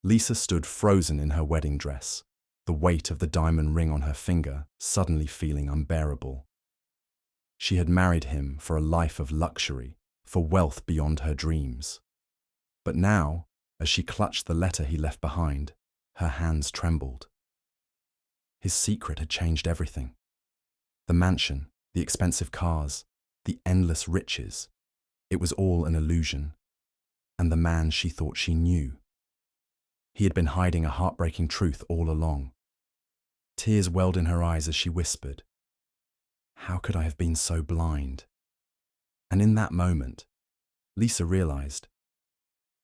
Lisa stood frozen in her wedding dress, the weight of the diamond ring on her finger suddenly feeling unbearable. She had married him for a life of luxury, for wealth beyond her dreams. But now, as she clutched the letter he left behind, her hands trembled. His secret had changed everything. The mansion, the expensive cars, the endless riches. It was all an illusion. And the man she thought she knew. He had been hiding a heartbreaking truth all along. Tears welled in her eyes as she whispered, "How could I have been so blind?" And in that moment, Lisa realized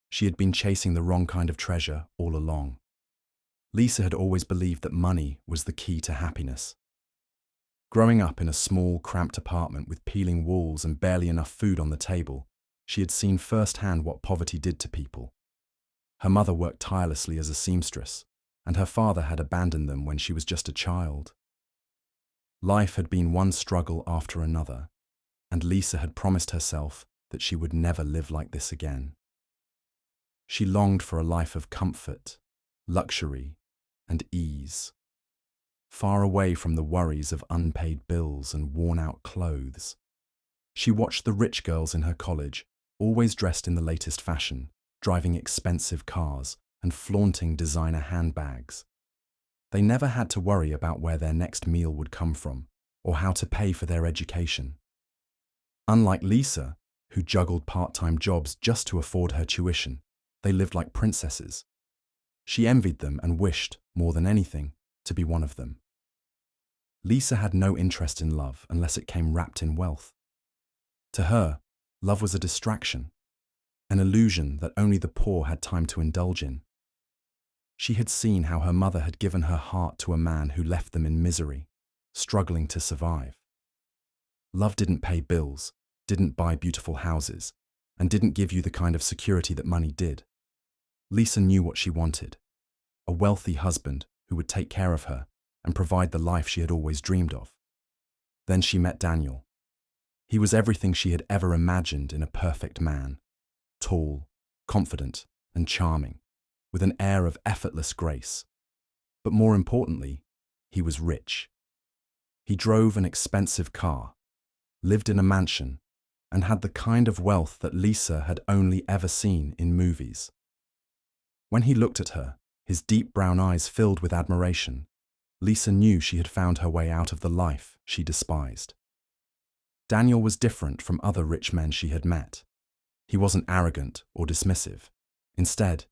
she had been chasing the wrong kind of treasure all along. Lisa had always believed that money was the key to happiness. Growing up in a small, cramped apartment with peeling walls and barely enough food on the table, she had seen firsthand what poverty did to people. Her mother worked tirelessly as a seamstress, and her father had abandoned them when she was just a child. Life had been one struggle after another, and Lisa had promised herself that she would never live like this again. She longed for a life of comfort, luxury, and ease, far away from the worries of unpaid bills and worn-out clothes. She watched the rich girls in her college, always dressed in the latest fashion, driving expensive cars and flaunting designer handbags. They never had to worry about where their next meal would come from or how to pay for their education. Unlike Lisa, who juggled part-time jobs just to afford her tuition, they lived like princesses. She envied them and wished, more than anything, to be one of them. Lisa had no interest in love unless it came wrapped in wealth. To her, love was a distraction, an illusion that only the poor had time to indulge in. She had seen how her mother had given her heart to a man who left them in misery, struggling to survive. Love didn't pay bills, didn't buy beautiful houses, and didn't give you the kind of security that money did. Lisa knew what she wanted: a wealthy husband who would take care of her and provide the life she had always dreamed of. Then she met Daniel. He was everything she had ever imagined in a perfect man: tall, confident, and charming, with an air of effortless grace. But more importantly, he was rich. He drove an expensive car, lived in a mansion, and had the kind of wealth that Lisa had only ever seen in movies. When he looked at her, his deep brown eyes filled with admiration, Lisa knew she had found her way out of the life she despised. Daniel was different from other rich men she had met. He wasn't arrogant or dismissive. Instead,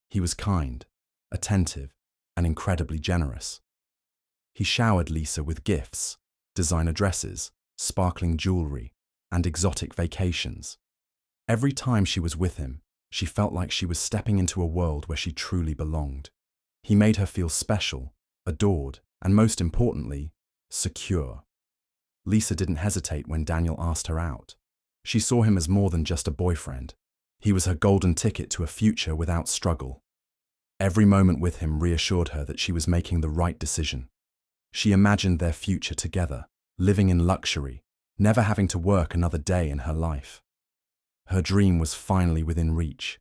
he was kind, attentive, and incredibly generous. He showered Lisa with gifts, designer dresses, sparkling jewelry, and exotic vacations. Every time she was with him, she felt like she was stepping into a world where she truly belonged. He made her feel special, adored, and most importantly, secure. Lisa didn't hesitate when Daniel asked her out. She saw him as more than just a boyfriend. He was her golden ticket to a future without struggle. Every moment with him reassured her that she was making the right decision. She imagined their future together, living in luxury, never having to work another day in her life. Her dream was finally within reach,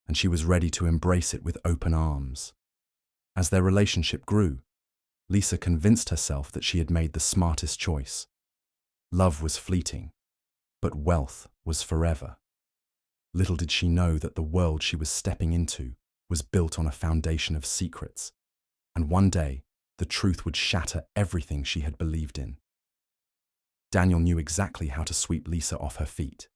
and she was ready to embrace it with open arms. As their relationship grew, Lisa convinced herself that she had made the smartest choice. Love was fleeting, but wealth was forever. Little did she know that the world she was stepping into was built on a foundation of secrets, and one day the truth would shatter everything she had believed in. Daniel knew exactly how to sweep Lisa off her feet.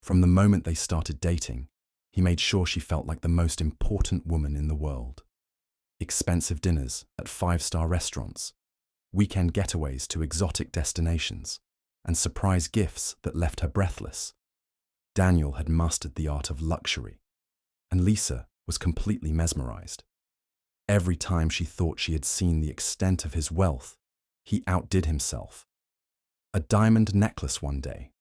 From the moment they started dating, he made sure she felt like the most important woman in the world. Expensive dinners at five-star restaurants, weekend getaways to exotic destinations, and surprise gifts that left her breathless. Daniel had mastered the art of luxury, and Lisa was completely mesmerized. Every time she thought she had seen the extent of his wealth, he outdid himself. A diamond necklace one day,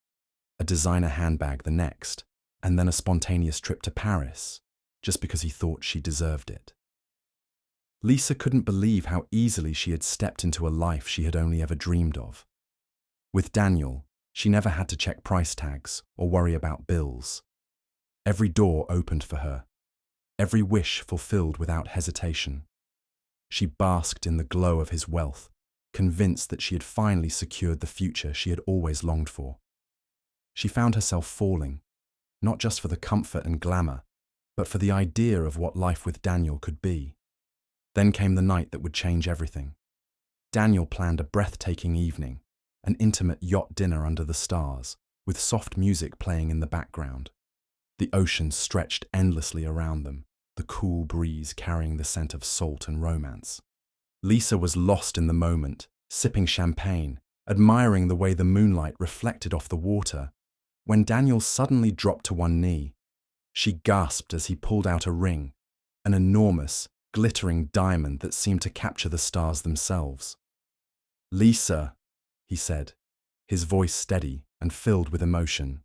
a designer handbag the next, and then a spontaneous trip to Paris, just because he thought she deserved it. Lisa couldn't believe how easily she had stepped into a life she had only ever dreamed of. With Daniel, she never had to check price tags or worry about bills. Every door opened for her, every wish fulfilled without hesitation. She basked in the glow of his wealth, convinced that she had finally secured the future she had always longed for. She found herself falling, not just for the comfort and glamour, but for the idea of what life with Daniel could be. Then came the night that would change everything. Daniel planned a breathtaking evening, an intimate yacht dinner under the stars, with soft music playing in the background. The ocean stretched endlessly around them, the cool breeze carrying the scent of salt and romance. Lisa was lost in the moment, sipping champagne, admiring the way the moonlight reflected off the water, when Daniel suddenly dropped to one knee. She gasped as he pulled out a ring, an enormous, glittering diamond that seemed to capture the stars themselves. "Lisa," he said, his voice steady and filled with emotion,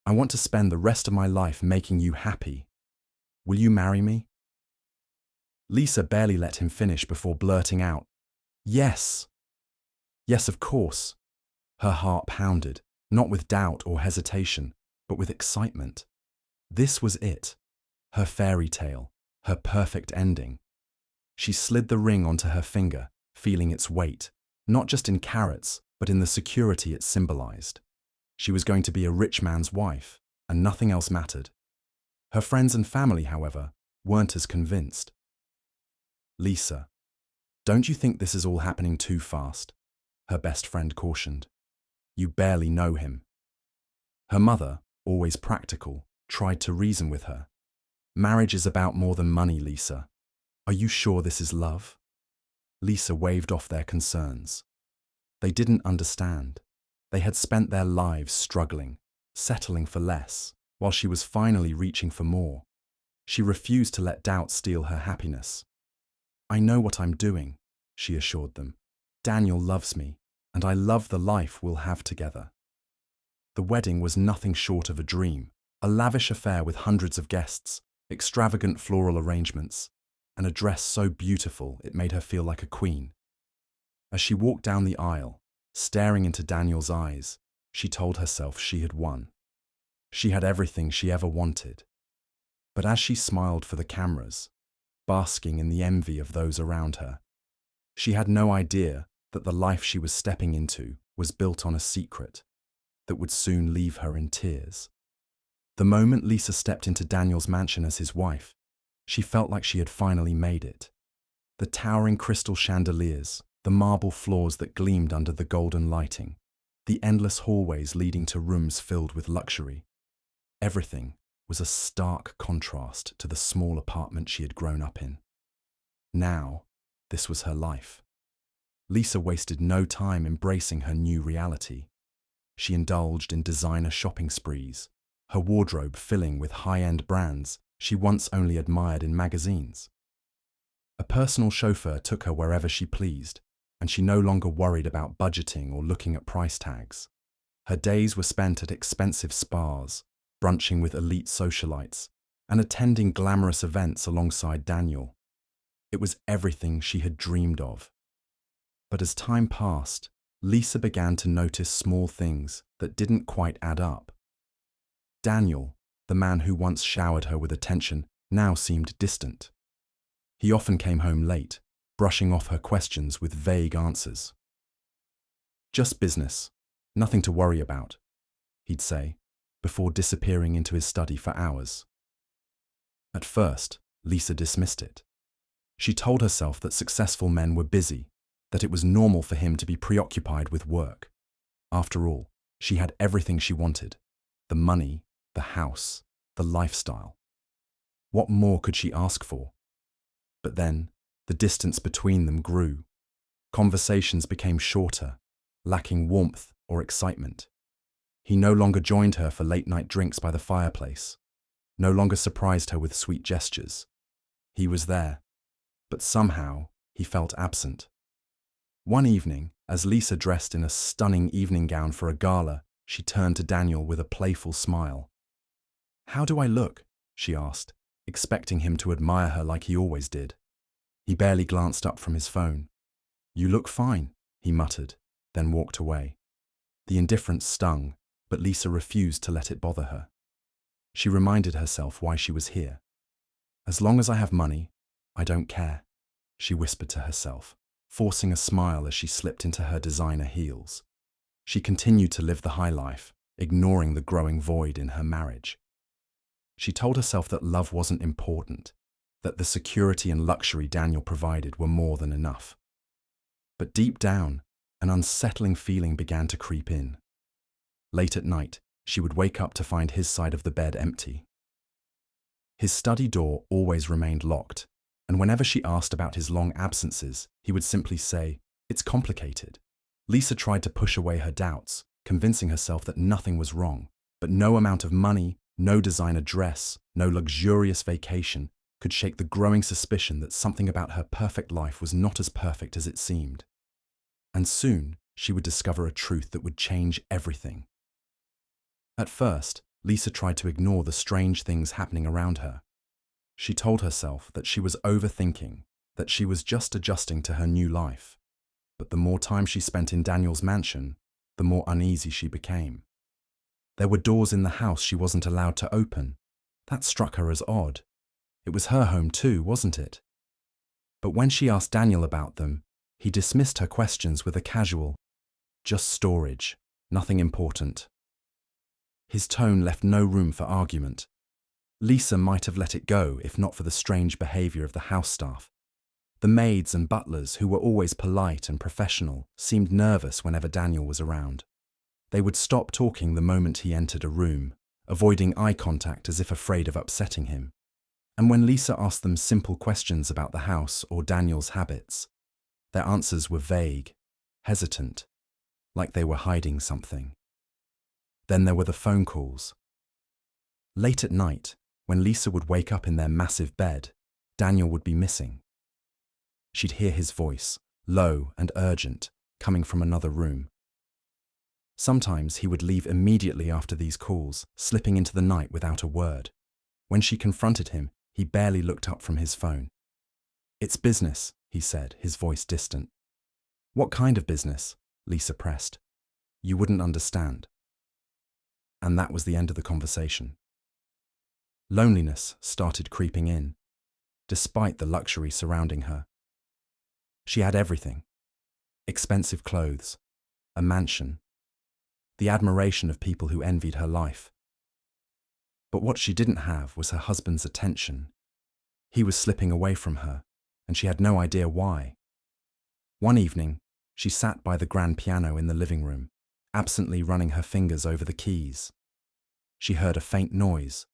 "I want to spend the rest of my life making you happy. Will you marry me?" Lisa barely let him finish before blurting out, "Yes. Yes, of course." Her heart pounded, not with doubt or hesitation, but with excitement. This was it, her fairy tale, her perfect ending. She slid the ring onto her finger, feeling its weight, not just in carats, but in the security it symbolized. She was going to be a rich man's wife, and nothing else mattered. Her friends and family, however, weren't as convinced. "Lisa, don't you think this is all happening too fast?" her best friend cautioned. "You barely know him." Her mother, always practical, tried to reason with her. "Marriage is about more than money, Lisa. Are you sure this is love?" Lisa waved off their concerns. They didn't understand. They had spent their lives struggling, settling for less, while she was finally reaching for more. She refused to let doubt steal her happiness. "I know what I'm doing," she assured them. "Daniel loves me, and I love the life we'll have together." The wedding was nothing short of a dream, a lavish affair with hundreds of guests, extravagant floral arrangements, and a dress so beautiful it made her feel like a queen. As she walked down the aisle, staring into Daniel's eyes, she told herself she had won. She had everything she ever wanted. But as she smiled for the cameras, basking in the envy of those around her, she had no idea that the life she was stepping into was built on a secret that would soon leave her in tears. The moment Lisa stepped into Daniel's mansion as his wife, she felt like she had finally made it. The towering crystal chandeliers, the marble floors that gleamed under the golden lighting, the endless hallways leading to rooms filled with luxury. Everything was a stark contrast to the small apartment she had grown up in. Now, this was her life. Lisa wasted no time embracing her new reality. She indulged in designer shopping sprees, her wardrobe filling with high-end brands she once only admired in magazines. A personal chauffeur took her wherever she pleased, and she no longer worried about budgeting or looking at price tags. Her days were spent at expensive spas, brunching with elite socialites, and attending glamorous events alongside Daniel. It was everything she had dreamed of. But as time passed, Lisa began to notice small things that didn't quite add up. Daniel, the man who once showered her with attention, now seemed distant. He often came home late, brushing off her questions with vague answers. "Just business, nothing to worry about," he'd say, before disappearing into his study for hours. At first, Lisa dismissed it. She told herself that successful men were busy, that it was normal for him to be preoccupied with work. After all, she had everything she wanted: the money, the house, the lifestyle. What more could she ask for? But then, the distance between them grew. Conversations became shorter, lacking warmth or excitement. He no longer joined her for late-night drinks by the fireplace, no longer surprised her with sweet gestures. He was there, but somehow he felt absent. One evening, as Lisa dressed in a stunning evening gown for a gala, she turned to Daniel with a playful smile. "How do I look?" she asked, expecting him to admire her like he always did. He barely glanced up from his phone. "You look fine," he muttered, then walked away. The indifference stung, but Lisa refused to let it bother her. She reminded herself why she was here. As long as I have money, I don't care, she whispered to herself, forcing a smile as she slipped into her designer heels. She continued to live the high life, ignoring the growing void in her marriage. She told herself that love wasn't important, that the security and luxury Daniel provided were more than enough. But deep down, an unsettling feeling began to creep in. Late at night, she would wake up to find his side of the bed empty. His study door always remained locked, and whenever she asked about his long absences, he would simply say, "It's complicated." Lisa tried to push away her doubts, convincing herself that nothing was wrong, but no amount of money, no designer dress, no luxurious vacation could shake the growing suspicion that something about her perfect life was not as perfect as it seemed. And soon, she would discover a truth that would change everything. At first, Lisa tried to ignore the strange things happening around her. She told herself that she was overthinking, that she was just adjusting to her new life. But the more time she spent in Daniel's mansion, the more uneasy she became. There were doors in the house she wasn't allowed to open. That struck her as odd. It was her home too, wasn't it? But when she asked Daniel about them, he dismissed her questions with a casual, "Just storage, nothing important." His tone left no room for argument. Lisa might have let it go if not for the strange behavior of the house staff. The maids and butlers, who were always polite and professional, seemed nervous whenever Daniel was around. They would stop talking the moment he entered a room, avoiding eye contact as if afraid of upsetting him. And when Lisa asked them simple questions about the house or Daniel's habits, their answers were vague, hesitant, like they were hiding something. Then there were the phone calls. Late at night, when Lisa would wake up in their massive bed, Daniel would be missing. She'd hear his voice, low and urgent, coming from another room. Sometimes he would leave immediately after these calls, slipping into the night without a word. When she confronted him, he barely looked up from his phone. "It's business," he said, his voice distant. "What kind of business?" Lisa pressed. "You wouldn't understand." And that was the end of the conversation. Loneliness started creeping in, despite the luxury surrounding her. She had everything: expensive clothes, a mansion, the admiration of people who envied her life. But what she didn't have was her husband's attention. He was slipping away from her, and she had no idea why. One evening, she sat by the grand piano in the living room, absently running her fingers over the keys. She heard a faint noise,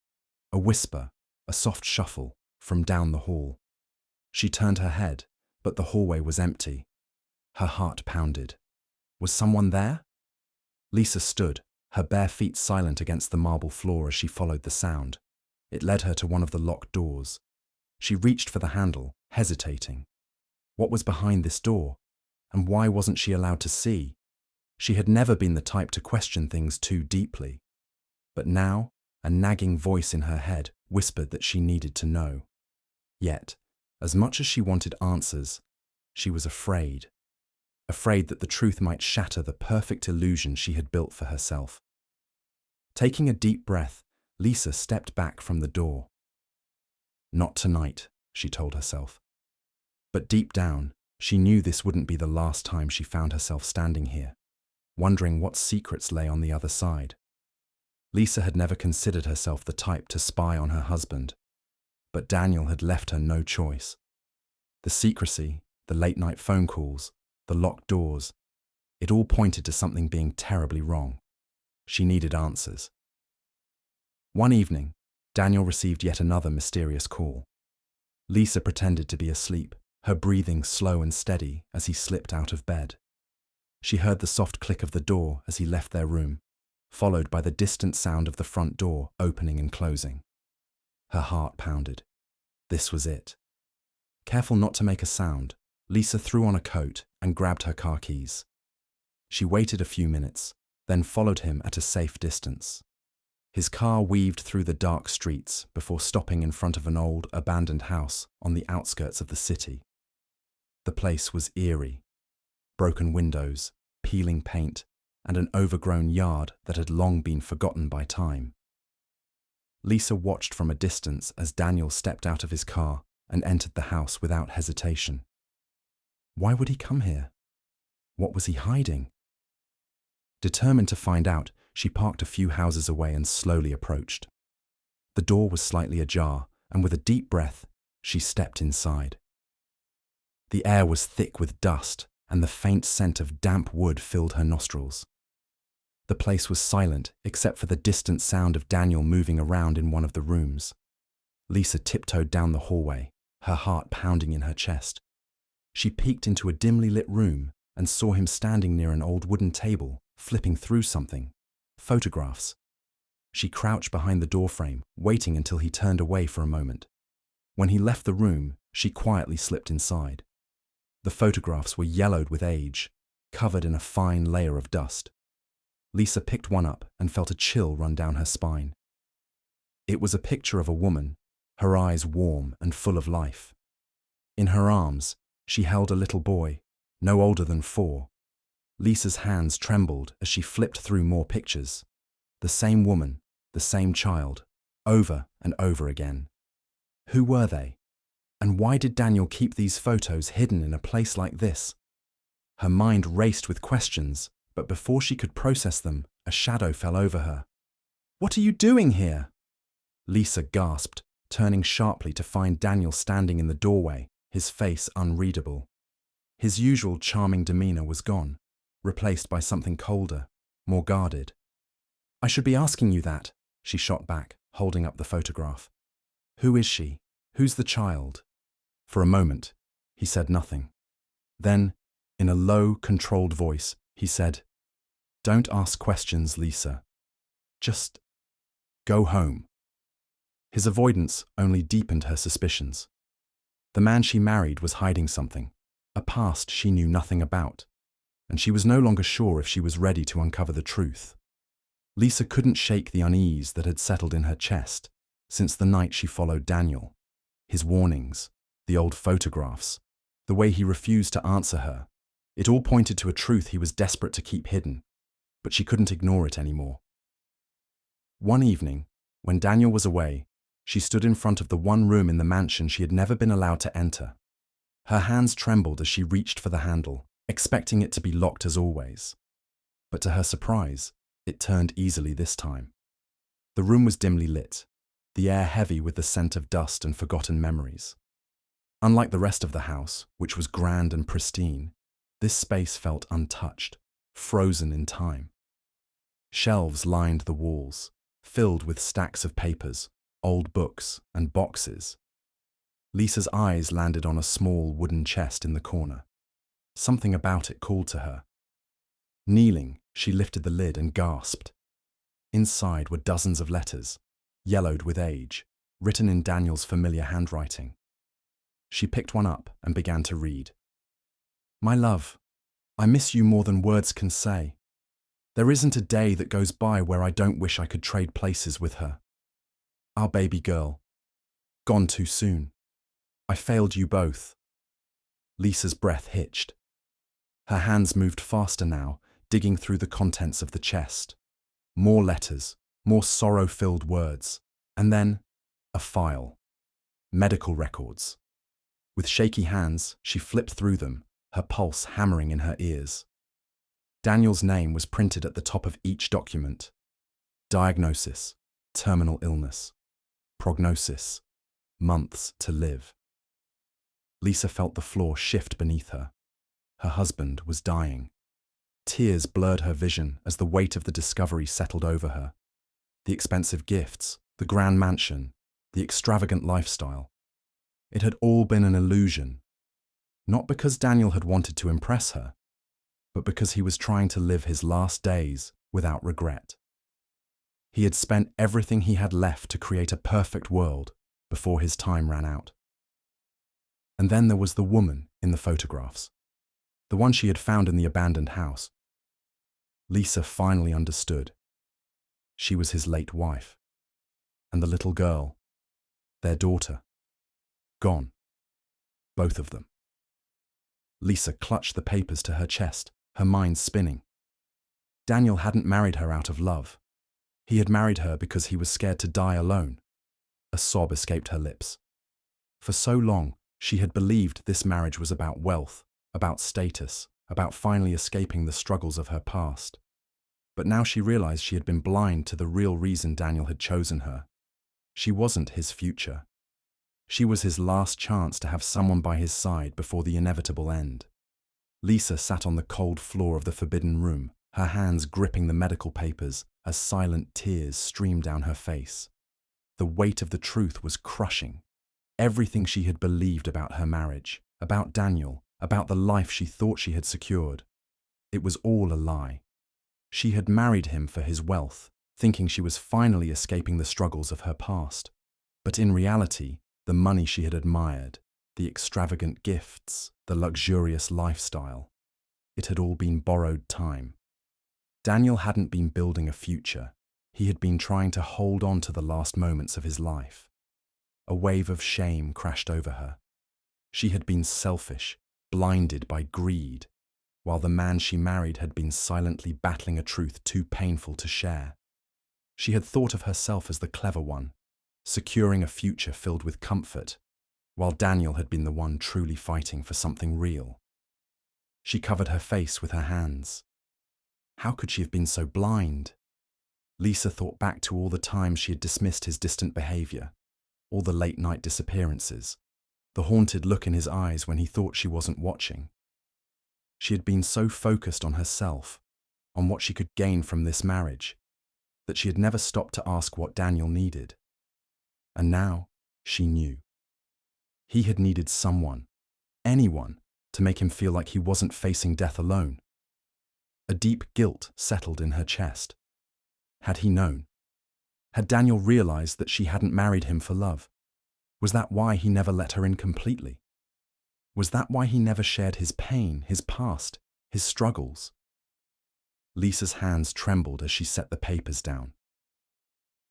a whisper, a soft shuffle, from down the hall. She turned her head, but the hallway was empty. Her heart pounded. Was someone there? Lisa stood, her bare feet silent against the marble floor as she followed the sound. It led her to one of the locked doors. She reached for the handle, hesitating. What was behind this door? And why wasn't she allowed to see? She had never been the type to question things too deeply. But now, a nagging voice in her head whispered that she needed to know. Yet, as much as she wanted answers, she was afraid. Afraid that the truth might shatter the perfect illusion she had built for herself. Taking a deep breath, Lisa stepped back from the door. Not tonight, she told herself. But deep down, she knew this wouldn't be the last time she found herself standing here, wondering what secrets lay on the other side. Lisa had never considered herself the type to spy on her husband, but Daniel had left her no choice. The secrecy, the late-night phone calls, the locked doors, it all pointed to something being terribly wrong. She needed answers. One evening, Daniel received yet another mysterious call. Lisa pretended to be asleep, her breathing slow and steady as he slipped out of bed. She heard the soft click of the door as he left their room, followed by the distant sound of the front door opening and closing. Her heart pounded. This was it. Careful not to make a sound, Lisa threw on a coat and grabbed her car keys. She waited a few minutes, then followed him at a safe distance. His car weaved through the dark streets before stopping in front of an old, abandoned house on the outskirts of the city. The place was eerie. Broken windows, peeling paint, and an overgrown yard that had long been forgotten by time. Lisa watched from a distance as Daniel stepped out of his car and entered the house without hesitation. Why would he come here? What was he hiding? Determined to find out, she parked a few houses away and slowly approached. The door was slightly ajar, and with a deep breath, she stepped inside. The air was thick with dust, and the faint scent of damp wood filled her nostrils. The place was silent except for the distant sound of Daniel moving around in one of the rooms. Lisa tiptoed down the hallway, her heart pounding in her chest. She peeked into a dimly lit room and saw him standing near an old wooden table, flipping through something. Photographs. She crouched behind the doorframe, waiting until he turned away for a moment. When he left the room, she quietly slipped inside. The photographs were yellowed with age, covered in a fine layer of dust. Lisa picked one up and felt a chill run down her spine. It was a picture of a woman, her eyes warm and full of life. In her arms, she held a little boy, no older than 4. Lisa's hands trembled as she flipped through more pictures. The same woman, the same child, over and over again. Who were they? And why did Daniel keep these photos hidden in a place like this? Her mind raced with questions, but before she could process them, a shadow fell over her. "What are you doing here?" Lisa gasped, turning sharply to find Daniel standing in the doorway, his face unreadable. His usual charming demeanor was gone, replaced by something colder, more guarded. "I should be asking you that," she shot back, holding up the photograph. "Who is she? Who's the child?" For a moment, he said nothing. Then, in a low, controlled voice, he said, "Don't ask questions, Lisa. Just go home." His avoidance only deepened her suspicions. The man she married was hiding something, a past she knew nothing about, and she was no longer sure if she was ready to uncover the truth. Lisa couldn't shake the unease that had settled in her chest since the night she followed Daniel. His warnings, the old photographs, the way he refused to answer her, it all pointed to a truth he was desperate to keep hidden, but she couldn't ignore it anymore. One evening, when Daniel was away, she stood in front of the one room in the mansion she had never been allowed to enter. Her hands trembled as she reached for the handle, expecting it to be locked as always. But to her surprise, it turned easily this time. The room was dimly lit, the air heavy with the scent of dust and forgotten memories. Unlike the rest of the house, which was grand and pristine, this space felt untouched, frozen in time. Shelves lined the walls, filled with stacks of papers, old books, and boxes. Lisa's eyes landed on a small wooden chest in the corner. Something about it called to her. Kneeling, she lifted the lid and gasped. Inside were dozens of letters, yellowed with age, written in Daniel's familiar handwriting. She picked one up and began to read. "My love, I miss you more than words can say. There isn't a day that goes by where I don't wish I could trade places with her. Our baby girl. Gone too soon. I failed you both." Lisa's breath hitched. Her hands moved faster now, digging through the contents of the chest. More letters, more sorrow-filled words, and then a file. Medical records. With shaky hands, she flipped through them, her pulse hammering in her ears. Daniel's name was printed at the top of each document. Diagnosis, terminal illness. Prognosis, months to live. Lisa felt the floor shift beneath her. Her husband was dying. Tears blurred her vision as the weight of the discovery settled over her. The expensive gifts, the grand mansion, the extravagant lifestyle. It had all been an illusion. Not because Daniel had wanted to impress her, but because he was trying to live his last days without regret. He had spent everything he had left to create a perfect world before his time ran out. And then there was the woman in the photographs, the one she had found in the abandoned house. Lisa finally understood. She was his late wife. And the little girl, their daughter, gone. Both of them. Lisa clutched the papers to her chest, her mind spinning. Daniel hadn't married her out of love. He had married her because he was scared to die alone. A sob escaped her lips. For so long, she had believed this marriage was about wealth, about status, about finally escaping the struggles of her past. But now she realized she had been blind to the real reason Daniel had chosen her. She wasn't his future. She was his last chance to have someone by his side before the inevitable end. Lisa sat on the cold floor of the forbidden room, her hands gripping the medical papers as silent tears streamed down her face. The weight of the truth was crushing. Everything she had believed about her marriage, about Daniel, about the life she thought she had secured, it was all a lie. She had married him for his wealth, thinking she was finally escaping the struggles of her past. But in reality, the money she had admired, the extravagant gifts, the luxurious lifestyle, it had all been borrowed time. Daniel hadn't been building a future. He had been trying to hold on to the last moments of his life. A wave of shame crashed over her. She had been selfish, blinded by greed, while the man she married had been silently battling a truth too painful to share. She had thought of herself as the clever one, securing a future filled with comfort, while Daniel had been the one truly fighting for something real. She covered her face with her hands. How could she have been so blind? Lisa thought back to all the times she had dismissed his distant behavior, all the late-night disappearances, the haunted look in his eyes when he thought she wasn't watching. She had been so focused on herself, on what she could gain from this marriage, that she had never stopped to ask what Daniel needed. And now she knew. He had needed someone, anyone, to make him feel like he wasn't facing death alone. A deep guilt settled in her chest. Had he known? Had Daniel realized that she hadn't married him for love? Was that why he never let her in completely? Was that why he never shared his pain, his past, his struggles? Lisa's hands trembled as she set the papers down.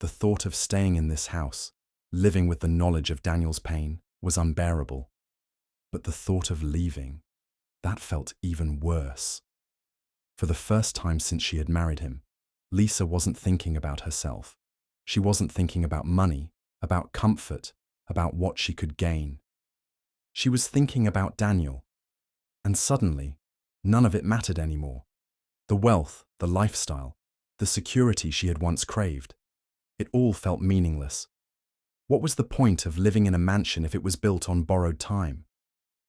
The thought of staying in this house, living with the knowledge of Daniel's pain, was unbearable. But the thought of leaving, that felt even worse. For the first time since she had married him, Lisa wasn't thinking about herself. She wasn't thinking about money, about comfort, about what she could gain. She was thinking about Daniel. And suddenly, none of it mattered anymore. The wealth, the lifestyle, the security she had once craved. It all felt meaningless. What was the point of living in a mansion if it was built on borrowed time?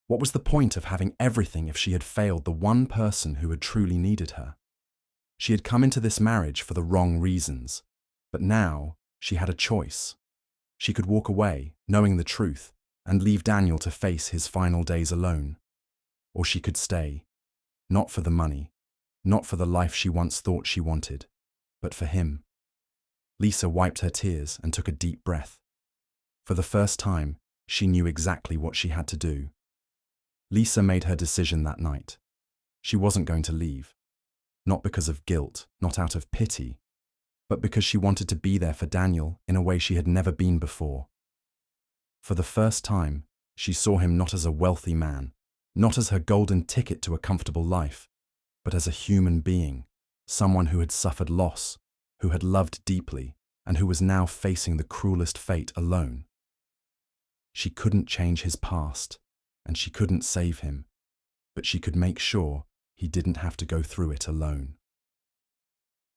What was the point of having everything if she had failed the one person who had truly needed her? She had come into this marriage for the wrong reasons, but now she had a choice. She could walk away, knowing the truth, and leave Daniel to face his final days alone. Or she could stay, not for the money, not for the life she once thought she wanted, but for him. Lisa wiped her tears and took a deep breath. For the first time, she knew exactly what she had to do. Lisa made her decision that night. She wasn't going to leave. Not because of guilt, not out of pity, but because she wanted to be there for Daniel in a way she had never been before. For the first time, she saw him not as a wealthy man, not as her golden ticket to a comfortable life, but as a human being, someone who had suffered loss, who had loved deeply, and who was now facing the cruelest fate alone. She couldn't change his past, and she couldn't save him, but she could make sure he didn't have to go through it alone.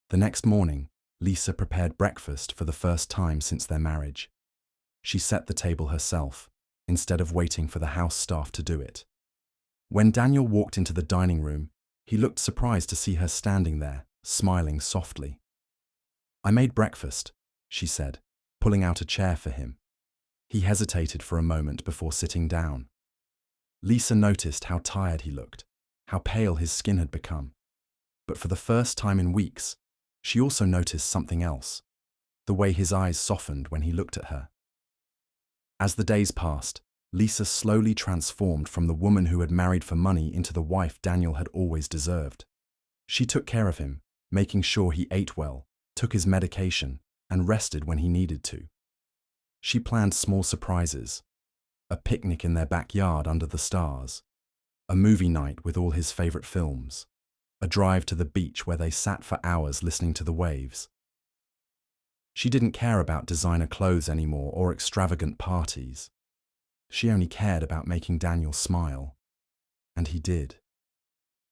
The next morning, Lisa prepared breakfast for the first time since their marriage. She set the table herself, instead of waiting for the house staff to do it. When Daniel walked into the dining room, he looked surprised to see her standing there, smiling softly. "I made breakfast," she said, pulling out a chair for him. He hesitated for a moment before sitting down. Lisa noticed how tired he looked, how pale his skin had become. But for the first time in weeks, she also noticed something else, the way his eyes softened when he looked at her. As the days passed, Lisa slowly transformed from the woman who had married for money into the wife Daniel had always deserved. She took care of him, making sure he ate well, took his medication, and rested when he needed to. She planned small surprises, a picnic in their backyard under the stars, a movie night with all his favorite films, a drive to the beach where they sat for hours listening to the waves. She didn't care about designer clothes anymore or extravagant parties. She only cared about making Daniel smile. And he did.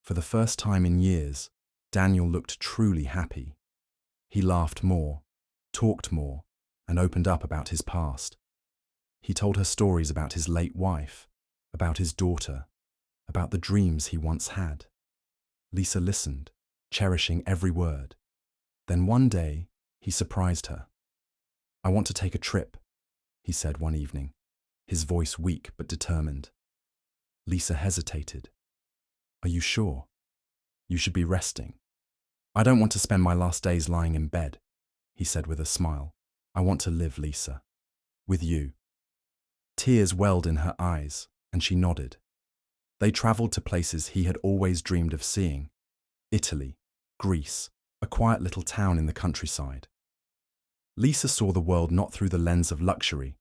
For the first time in years, Daniel looked truly happy. He laughed more, talked more, and opened up about his past. He told her stories about his late wife, about his daughter, about the dreams he once had. Lisa listened, cherishing every word. Then one day, he surprised her. "I want to take a trip," he said one evening, his voice weak but determined. Lisa hesitated. "Are you sure? You should be resting." "I don't want to spend my last days lying in bed," he said with a smile. "I want to live, Lisa. With you." Tears welled in her eyes, and she nodded. They traveled to places he had always dreamed of seeing. Italy, Greece, a quiet little town in the countryside. Lisa saw the world not through the lens of luxury,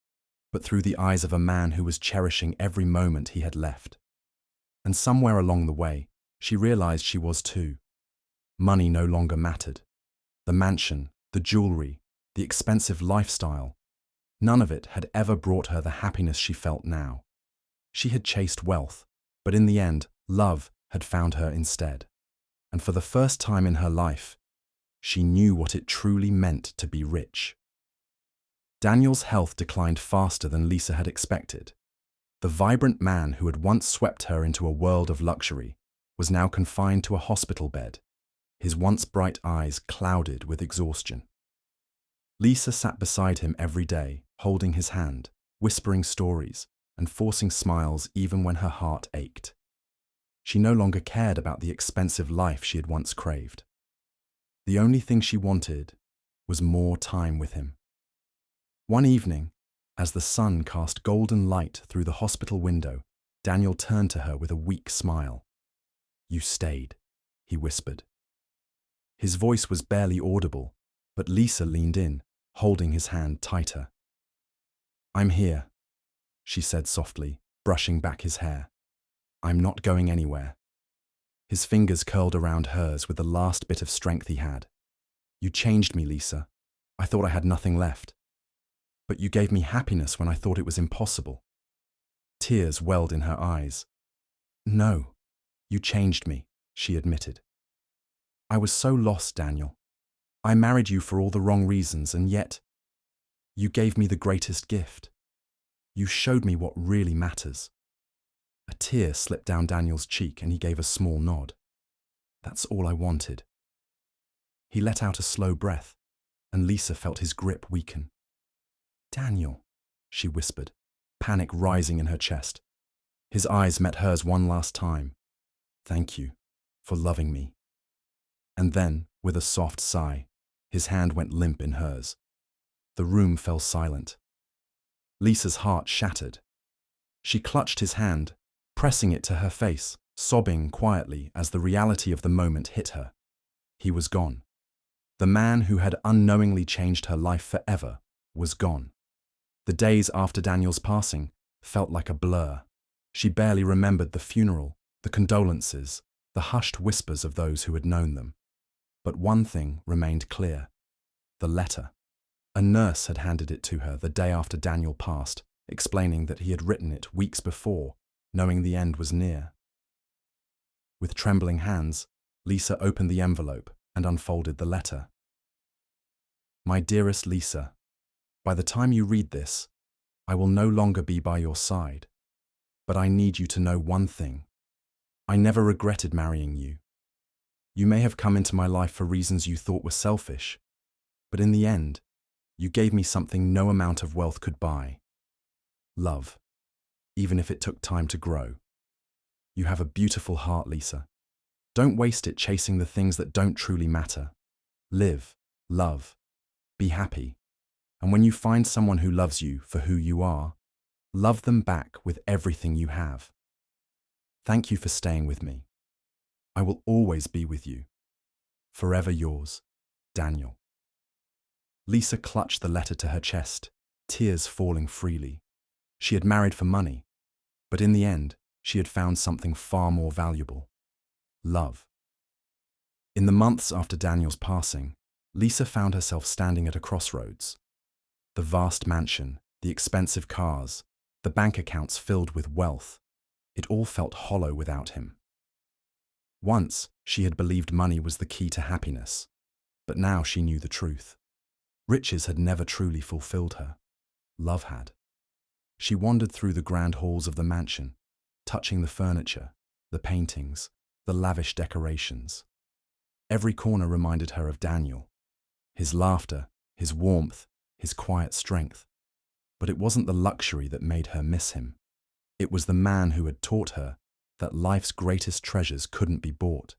but through the eyes of a man who was cherishing every moment he had left. And somewhere along the way, she realized she was too. Money no longer mattered. The mansion, the jewelry, the expensive lifestyle, none of it had ever brought her the happiness she felt now. She had chased wealth, but in the end, love had found her instead. And for the first time in her life, she knew what it truly meant to be rich. Daniel's health declined faster than Lisa had expected. The vibrant man who had once swept her into a world of luxury was now confined to a hospital bed, his once bright eyes clouded with exhaustion. Lisa sat beside him every day, holding his hand, whispering stories, and forcing smiles even when her heart ached. She no longer cared about the expensive life she had once craved. The only thing she wanted was more time with him. One evening, as the sun cast golden light through the hospital window, Daniel turned to her with a weak smile. "You stayed," he whispered. His voice was barely audible, but Lisa leaned in, holding his hand tighter. "I'm here," she said softly, brushing back his hair. "I'm not going anywhere." His fingers curled around hers with the last bit of strength he had. "You changed me, Lisa. I thought I had nothing left. But you gave me happiness when I thought it was impossible." Tears welled in her eyes. "No, you changed me," she admitted. "I was so lost, Daniel. I married you for all the wrong reasons, and yet you gave me the greatest gift. You showed me what really matters." A tear slipped down Daniel's cheek and he gave a small nod. "That's all I wanted." He let out a slow breath, and Lisa felt his grip weaken. "Daniel," she whispered, panic rising in her chest. His eyes met hers one last time. "Thank you for loving me." And then, with a soft sigh, his hand went limp in hers. The room fell silent. Lisa's heart shattered. She clutched his hand, pressing it to her face, sobbing quietly as the reality of the moment hit her. He was gone. The man who had unknowingly changed her life forever was gone. The days after Daniel's passing felt like a blur. She barely remembered the funeral, the condolences, the hushed whispers of those who had known them. But one thing remained clear: the letter. A nurse had handed it to her the day after Daniel passed, explaining that he had written it weeks before, knowing the end was near. With trembling hands, Lisa opened the envelope and unfolded the letter. "My dearest Lisa, by the time you read this, I will no longer be by your side. But I need you to know one thing. I never regretted marrying you. You may have come into my life for reasons you thought were selfish, but in the end, you gave me something no amount of wealth could buy. Love, even if it took time to grow. You have a beautiful heart, Lisa. Don't waste it chasing the things that don't truly matter. Live, love, be happy. And when you find someone who loves you for who you are, love them back with everything you have. Thank you for staying with me. I will always be with you. Forever yours, Daniel." Lisa clutched the letter to her chest, tears falling freely. She had married for money, but in the end, she had found something far more valuable: love. In the months after Daniel's passing, Lisa found herself standing at a crossroads. The vast mansion, the expensive cars, the bank accounts filled with wealth. It all felt hollow without him. Once, she had believed money was the key to happiness, but now she knew the truth. Riches had never truly fulfilled her. Love had. She wandered through the grand halls of the mansion, touching the furniture, the paintings, the lavish decorations. Every corner reminded her of Daniel, his laughter, his warmth, his quiet strength. But it wasn't the luxury that made her miss him. It was the man who had taught her that life's greatest treasures couldn't be bought.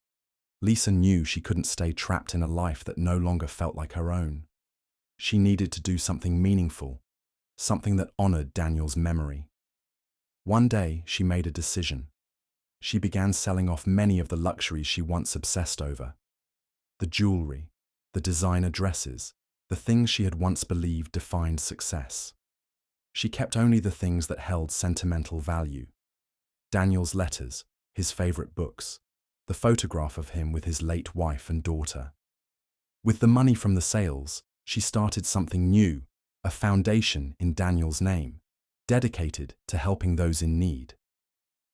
Lisa knew she couldn't stay trapped in a life that no longer felt like her own. She needed to do something meaningful, something that honored Daniel's memory. One day, she made a decision. She began selling off many of the luxuries she once obsessed over. The jewelry, the designer dresses, the things she had once believed defined success. She kept only the things that held sentimental value. Daniel's letters, his favorite books, the photograph of him with his late wife and daughter. With the money from the sales, she started something new, a foundation in Daniel's name, dedicated to helping those in need.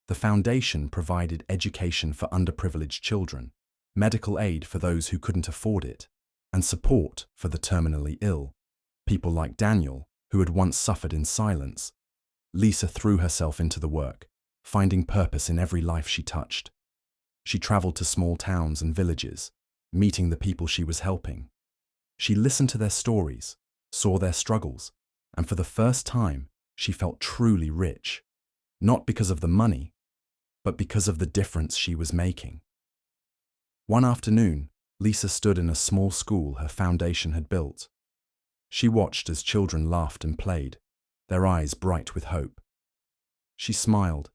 The foundation provided education for underprivileged children, medical aid for those who couldn't afford it, and support for the terminally ill, people like Daniel, who had once suffered in silence. Lisa threw herself into the work, finding purpose in every life she touched. She traveled to small towns and villages, meeting the people she was helping. She listened to their stories, saw their struggles, and for the first time, she felt truly rich, not because of the money, but because of the difference she was making. One afternoon, Lisa stood in a small school her foundation had built. She watched as children laughed and played, their eyes bright with hope. She smiled,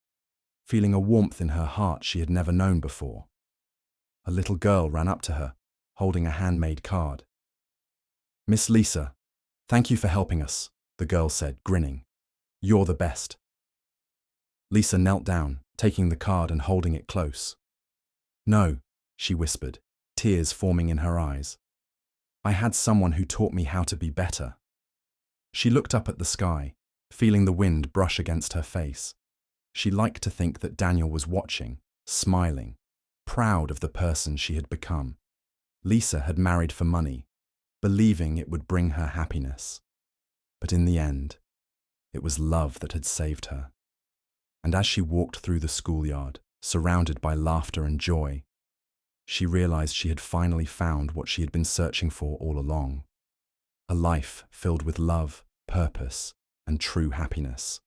feeling a warmth in her heart she had never known before. A little girl ran up to her, holding a handmade card. "Miss Lisa, thank you for helping us," the girl said, grinning. "You're the best." Lisa knelt down, taking the card and holding it close. "No," she whispered, tears forming in her eyes. "I had someone who taught me how to be better." She looked up at the sky, feeling the wind brush against her face. She liked to think that Daniel was watching, smiling, proud of the person she had become. Lisa had married for money, believing it would bring her happiness. But in the end, it was love that had saved her. And as she walked through the schoolyard, surrounded by laughter and joy, she realized she had finally found what she had been searching for all along. A life filled with love, purpose, and true happiness.